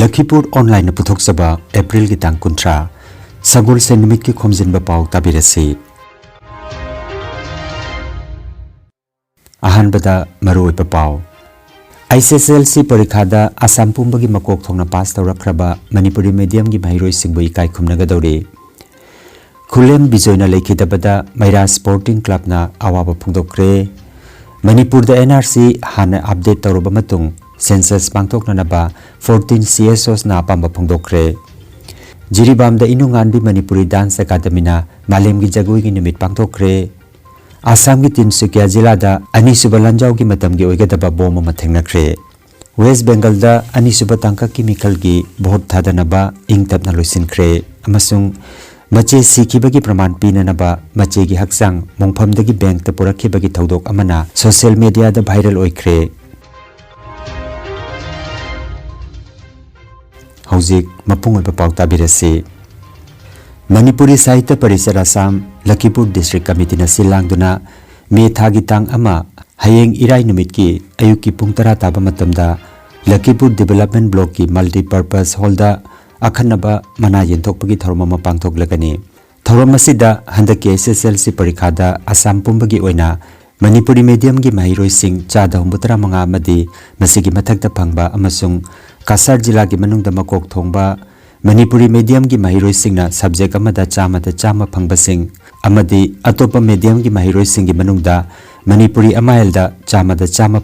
Lakhipur Online Puthokzaba April ki tang kuntra Sagol se numit ki Khomjinba Pao tabirasi Ahanbada maroi pa Pao HSLC parikhada Assam pumbagi makok thongna pass tawrakraba Manipuri medium gi bhairoi singboi kai khumnagadori Khulem bijoina lekhidabada Maira Sporting Club na awaba phungdokre Manipur da NRC hana update tawroba matung census pangthoknanaba 14 CSOs na pamba phungdokre Jiribam da inungan bi Manipuri Dance Academy na malem gi jagoi gi nimit pangthokre Assam ki Tinsukia jila da Anisuba Lanjau ki matam gi oigadaba bom ma thengnakre West Bengal da Anisuba tangka ki mikal gi bahut thadanaba ingtapna loisinkhre amasung mache sikhibagi praman pinanaba mache gi haksang mongphamdagi bank ta porakhibagi thodok amana social media da viral oikhre Hauzik mapung oiba pau tabirasi Manipuri Sahitya Parishad Assam Lakhipur District Committee na silangduna me thagi tang ama hayeng irai numit ki ayuki pung 10 taba matamda Lakhipur Development Block ki multi-purpose hall da akhanaba mana yenthokpagi thoroma pangthoklagani thorom asida handaki HSLC parikhada Assam pumbagi oina Manipuri medium gi mahiroi sing chada 93 amadi masigi mathakta phangba amasung Kasar jila gi manungda makok thongba Manipuri medium gi mahiroi singna subject amada chama phangba sing amadi atopa medium gi mahiroi sing gi manungda Manipuri amailda chama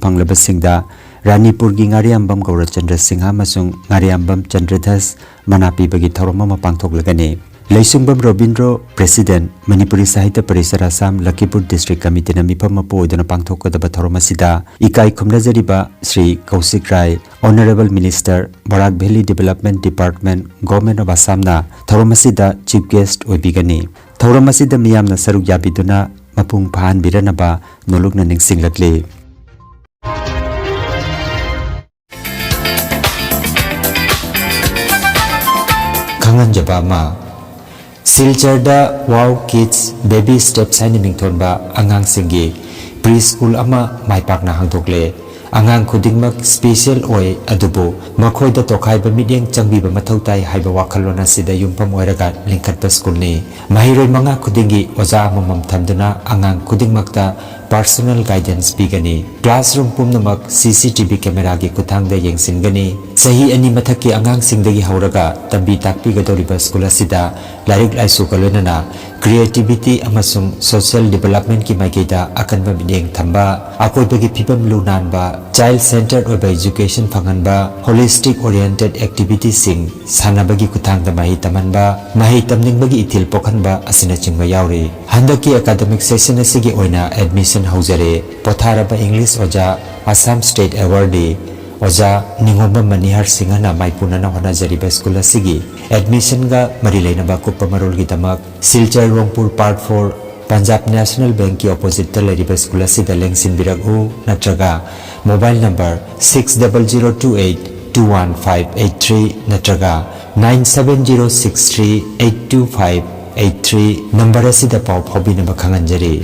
phanglaba singda Ranipur gi ngariambam Gaurachandra Singha masung ngariambam Chandradas manapi bagi thoroma pangthoklagani Leisungam Robindro President Manipuri Sahitya Parishad Assam Lakhipur District Committee na mifam mapo idana pangthokadaba thoroma sida ikai khumnajariba Sri Kaushik Rai Honorable Minister Barak Valley Development Department Government of Assam na thoroma sida Chief Guest oibigani thoroma sida miyamna saruk yabiduna mapung phan biranaba nolokna ningsinglakle Khangan jabama Silcharda Wowkids Baby Steps haini mingthonba angang singi preschool ama maipakna hangthokle angang khudingmak special oi adubu makhoida tokhaiba midyeng changbiba mathautai haiba wakhalona sida yumpam oiraga lingkhatpa school ni mahiroi manga khudingi oja amamam thamduna angang khudingmakta personal guidance pigani classroom pumnamak CCTV camera gi kuthangda yengsingani sahi ani mathaki angang singdagi hauraga tambi takpigadoriba school asida lairik laisu kalonana creativity amasung social development ki maigeda akanba midyeng thamba akoibagi phibam lunanba child centered oiba education phanganba holistic oriented activities sing sanabagi kuthangda mahi tamanba mahi tamningbagi ithil pokhanba asina chingba yauri handaki academic session asigi oina admission haujare potharaba English oja Assam State Awardee Oja Ningomba Manihar Singhana Maipunana Hona Jariba School Asigi admission ga marilena ba kupa marol gidamak Silchar Rongpur Part 4 Punjab National Bank ki opposite ta leriba school asida lengsin biragu natraga mobile number 60282158 natraga 9706382583 number asida pau phobina ba khanganjari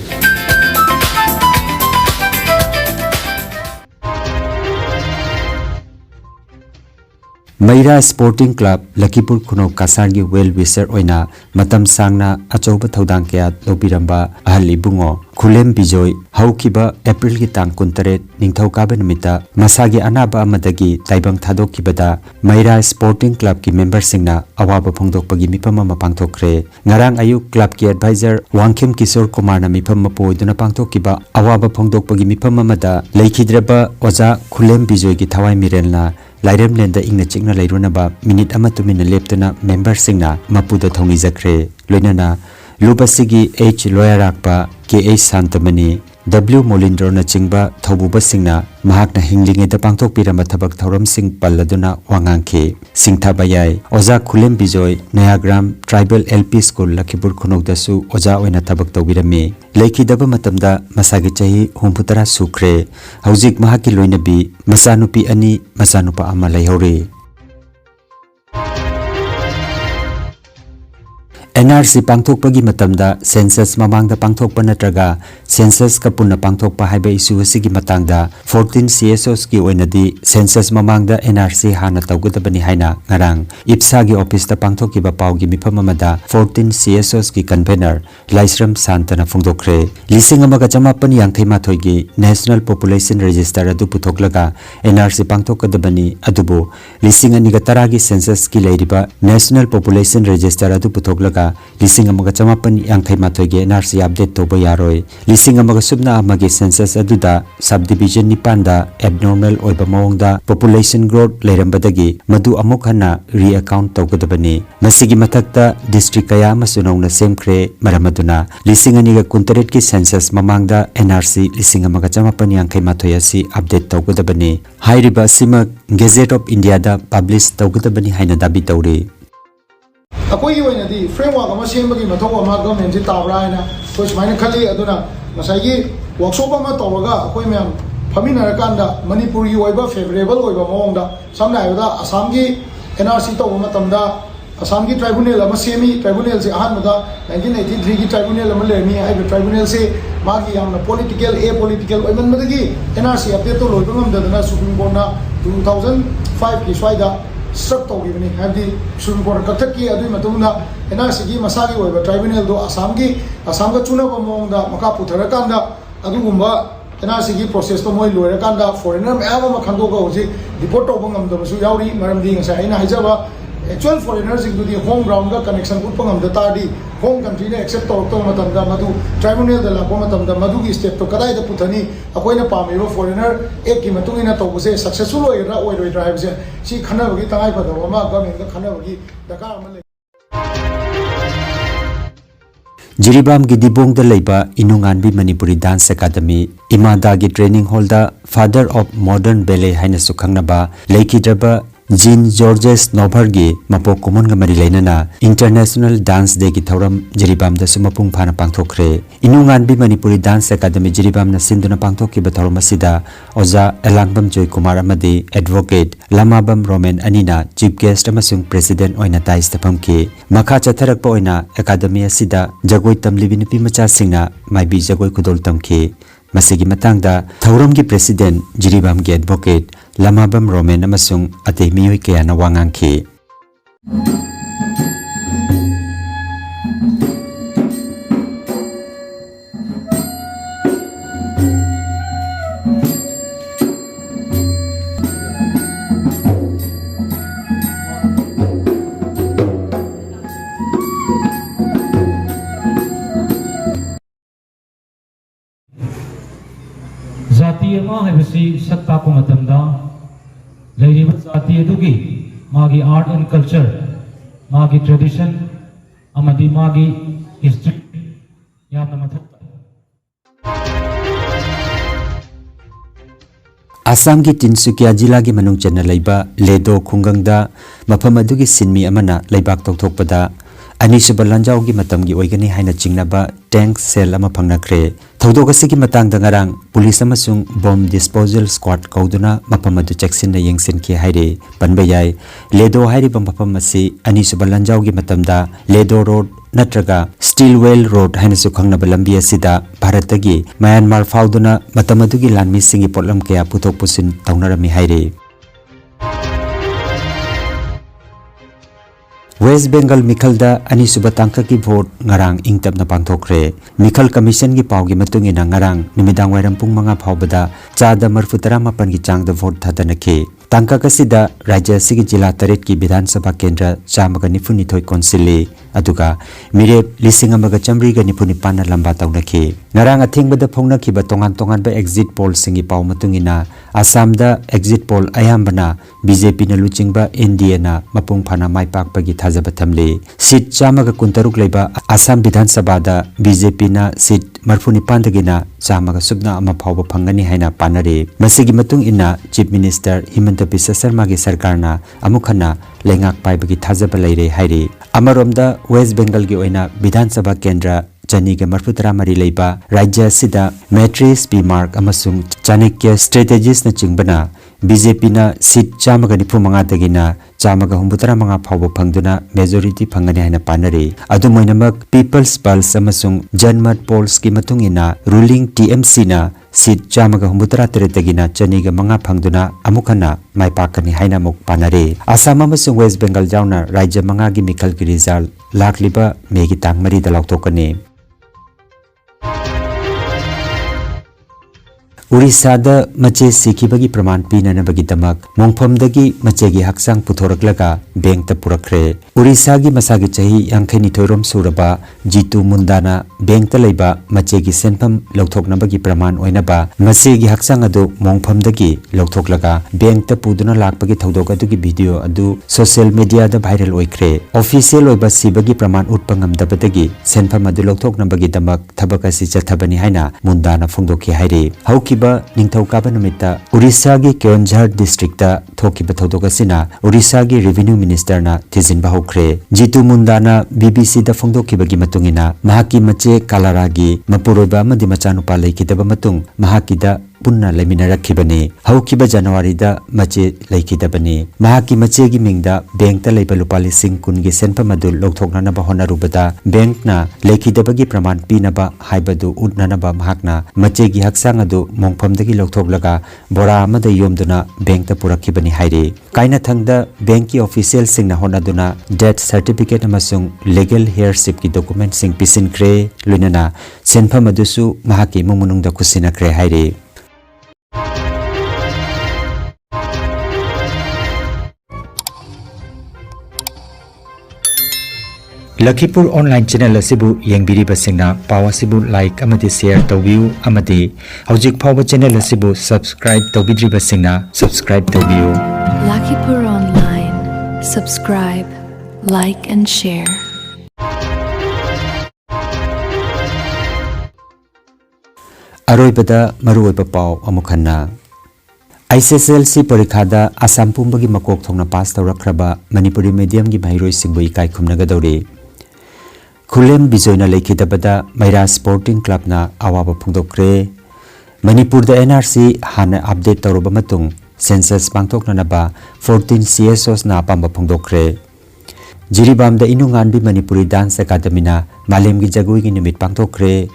Maira Sporting Club Lakhipur Khuno Kasargi well wisher oina matam sangna achoba thodang kya lobiramba ahli bungo Khulem Bijoi haukiba April ki tang 19 ningthaukabe numita masagi anaba amadagi taibang thadokibada Maira Sporting Club ki member singna awaba phongdokpagi mipam ma pangthokre ngarang ayuk club ki advisor Wangkhim Kishore Kumar na mipam ma poiduna pangthokiba awaba phongdokpagi mipam amada leikidraba oja Khulem Bijoi ki thawai mirelna Lairem lenda ingna chikna lairunaba minute ama tumina leptuna member singna mapuda thongi jakre loinana lubasigi H loyarakpa KH Santamani W Molindro na chingba thobuba singna mahakna hinglinge da pangthok pirama thabak thoram sing palladuna wangangkhe singtha bayai oja Khulem Bijoi Nayagram Tribal LP School Lakhipur Khunok dasu oja oina thabak tawbirami lekhidaba matamda masagi chahi 63 sukre haujik mahaki loinabi masanupi ani masanupa ama laihore NRC pangthokpagi matamda census mamangda pangthokpa natraga census ka punna pangthokpa haiba issue asigi matangda 14 CSOs ki oinadi census mamangda NRC hana tawgadabani haina ngarang IPSA gi office ta pangthokiba paugi mifam amada 14 CSOs ki convener Laisram Santana phungdokre lising amaga chamapan yangthaima thoigi National Population Register adu puthoklaga NRC pangthokadabani adubu lising aniga taragi census ki leiriba National Population Register adu puthoklaga lising amaga chamapan yangthaima thoigi NRC update toba yaroi lising amaga subna amagi census aduda subdivision nipanda abnormal oiba mawongda population growth leirambadagi madu amuk hana re-account tawgadabani masigi mathakta district kaya masunawna semkhre maramaduna lising aniga kuntaret ki census mamangda NRC lising amaga chamapan yangthaima thoi asi update tawgadabani hairiba sima Gazette of India da publish tawgadabani haina dabi tawri अकोई ओइनदी framework अमा सेमबगी मथौ अमा government से ताबरा हैना कोइ सुमाइना खली अदुना मसाइगी workshop अमा तौरगा अकोई मैम फमिनरकांदा मणिपुर की ओइबा फेवरेबल ओइबा मओंगदा समना आइबदा असम की एनआरसी तौबा मतमदा असम की ट्राइब्यूनल अमा सेमी ट्राइब्यूनल से अहानमदा 1983 की ट्राइब्यूनल अमा लेमी आइबा ट्राइब्यूनल से मागी यामना पॉलिटिकल ए पॉलिटिकल ओइमनमदगी एनआरसी अपडेट तो लोइबा ngमदना सुप्रीम कोर्ट ना 2005 की स्वाइदा स्ट्रक तौगिबनी हैबदी सुप्रीम कोर्ट कथकी अदुई मतुंगना एनआरसी की मसागी ओइबा ट्राइब्यूनल दो असम का चुनबा मोंगदा मका पुथरकांदा अदुगुंबा एनआरसी की प्रोसेस तो मोय लोयरकांदा फॉरेनर मैम अमा खंदोगा होजि रिपोर्ट तौबा ngमदबसु यावरी मरमदी ngसा आइना हाइजाबा एक्चुअल फॉरेनर सिंगदुदी होम ग्राउंड का कनेक्शन उठपा ngमदा तादी होम कंट्री ने एक्सेप्ट तौरतो मतमदा मदु ट्राइब्यूनल द लापो मतमदा मदु की स्टेप तो कदाई द पुथनी अकोइना पामेबो फॉरेनर एक की मतुंगिना तौबसे सक्सेसफुल ओइरा ओइरोइद्रा हाइबसे सी खनाबगी तंगाइ फदबा मा गवर्नमेंट का खनाबगी दरकार अमा ले Jiribam gi dibong da leiba Inunganbi Manipuri Dance Academy Imada gi training hall da father of modern ballet haina sukhangnaba leikidraba Jean Georges Novergi mapok common ga mari leinana International Dance Day ki thoram Jiribam da sumapung phana pangthokre Inunganbi Manipuri Dance Academy Jiribam na sinduna pangthokki ba thoram asida Oza Elangbam Joy Kumar amadi advocate Lamabam Roman Anina chief guest amasung president oina tais tapamki makha chatharakpa oina academy asida jagoi tamlibi nupi macha singna maibi jagoi khudol tamki masigi matangda thauram gi president Jiribam gi advocate Lamabam Roman amasung ate miyoi kaya na wangangki जाति अमा हैबसी सत्ता को मतमदा लेरिब जाति अदुगी मागी art and culture मागी tradition अमदी मागी history यामना मथक्ता Assam ki Tinsukia jila gi manung chana leiba ledo khungangda mafam adugi sinmi amana leibak tokthokpada Anisuba lanjau gi matam gi oigani haina chingnaba tank cell ama phangnakre thodogasi gi matangda ngarang police amasung bomb disposal squad kauduna mafam adu cheksin na yengsin ki haire panbayai ledo hairi bam mafam asi Anisuba lanjau gi matamda ledo road natraga Steelwell Road haina su khangnaba lambi asida Bharatagi Myanmar fauduna matam adu gi lanmi singi potlam kaya puthok pusin taunarami haire West Bengal Mikhalda Anisuba tangka ki vote ngarang ingtapna pangthokre Mikhal Commission gi pawgi matungina ngarang nimidang wairam pung manga phawbada chada marfutara mapan gi changda vote thadanakhe tangka kasida rajya sigi jila taret ki Vidhan Sabha Kendra chamaga nifuni thoi konsili aduga mirep lising amaga chamri ga nifuni panna lamba tawnakhe ngarang athingbada phongnakhi ba tongan ba exit poll singi paw matungina Assam da exit poll ayambana BJP na luchingba NDA na mapung phana maipak pagi thajaba thamle seat chamaga kuntaruk leiba Assam Vidhan Sabha da BJP na seat marfuni pandagina chamaga subna ama phawba phangani haina panare masigi matung ina Chief Minister Himanta Biswa Sarma gi sarkar na amukhana lengak paibagi thajaba leire haire amaromda West Bengal gi oina Vidhan Sabha Kendra Chaniga marfutara mari leiba Rajya sida Matrix P Mark amasung Chanakya strategies na chingbana BJP na seat chamaga nifu manga chamaga humbutara manga phawba phangduna majority phangani haina panare adu moinamak People's Pulse amasung Janmat polls ki matungina ruling TMC na seat chamaga humbutara teretagina chaniga manga phangduna amukhana maipakani haina muk panare Assam amasung West Bengal jauna rajya manga gi mikhal ki result lakliba megi tang mari da lautokani Urisa da mache sikibagi praman pinanabagi damak mongphomdagi machegi haksang puthoraklaga bank ta purakre Urisa gi masagi chahi yangkhaini thoirom suraba jitu mundana bank ta leiba machegi senpham lauthoknabagi praman oinaba masegi haksang adu mongphomdagi lauthokhlaga bank ta puduna lakpagi thodok adugi video adu social media da viral oikre official oiba sibagi praman utpangam dabadagi senpham adu lauthoknabagi damak thabakasi chathabani haina mundana phongdoki haire hauki Ningthaukaaba numita Urisa gi Keonjhar district ta thokiba thodok asina Urisa gi revenue minister na thijinba hokre Jitu Mundana BBC da phongdokibagi matungina mahaki mache Kalaragi mapuroba amadi machanupa leikidaba matung mahaki da punna lemina rakhibani haukiba January da mache leikidabani mahaki mache gi mingda bank ta leiba lupa lising kun gi senpa madul lokthokna na bahona rubada bank na leikidabagi praman pinaba haibadu udna na ba mahakna mache gi haksang adu mongphamdagi lokthoklaga bora amada yomduna bank ta purakhibani haire kaina thangda bank ki official singna honaduna death certificate amasung legal heirship ki document sing pisinkre luinana senpa madusu mahaki mumunungda kusina kre haire Lakhipur online channel asibu yengbiriba singna pawa sibu like amati share tawbiu amati hojik phawa channel asibu subscribe tawbidriba singna subscribe tawbiu Lakhipur Online subscribe like and share Aroibada maruoiba paw amukhanna HSLC parikhada Assam pumbagi makok thongna pass tawrakraba Manipuri medium gi bhairoi singbui kai khumnagadori Khulem bijoina lekhidabada Maira Sporting Club na awaba phungdokre Manipur da NRC hana update tawroba matung census pangthokna naba 14 CSOs na pamba phungdokre Jiribam da inunganbi Manipuri Dance Academy na malem gi jagui gi nimit pangthokre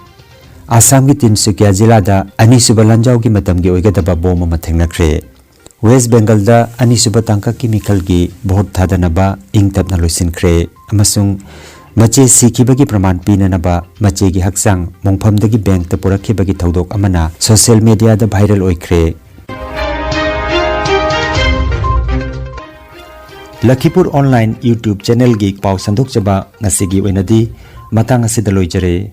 Assam ki Tinsukia jila da anisuba lanjau ki matam gi oigadaba bom ma thengnakre West Bengal da anisuba tangka ki mikhal gi bahut thadanaba ingtapna loisinkhre amasung mache sikibagi praman pinanaba mache gi haksang mongphamdagi bank ta purakhibagi thodok amana social media da viral oikre Lakhipur online YouTube channel gi paw sandok chaba ngasigi oinadi matang asida loijare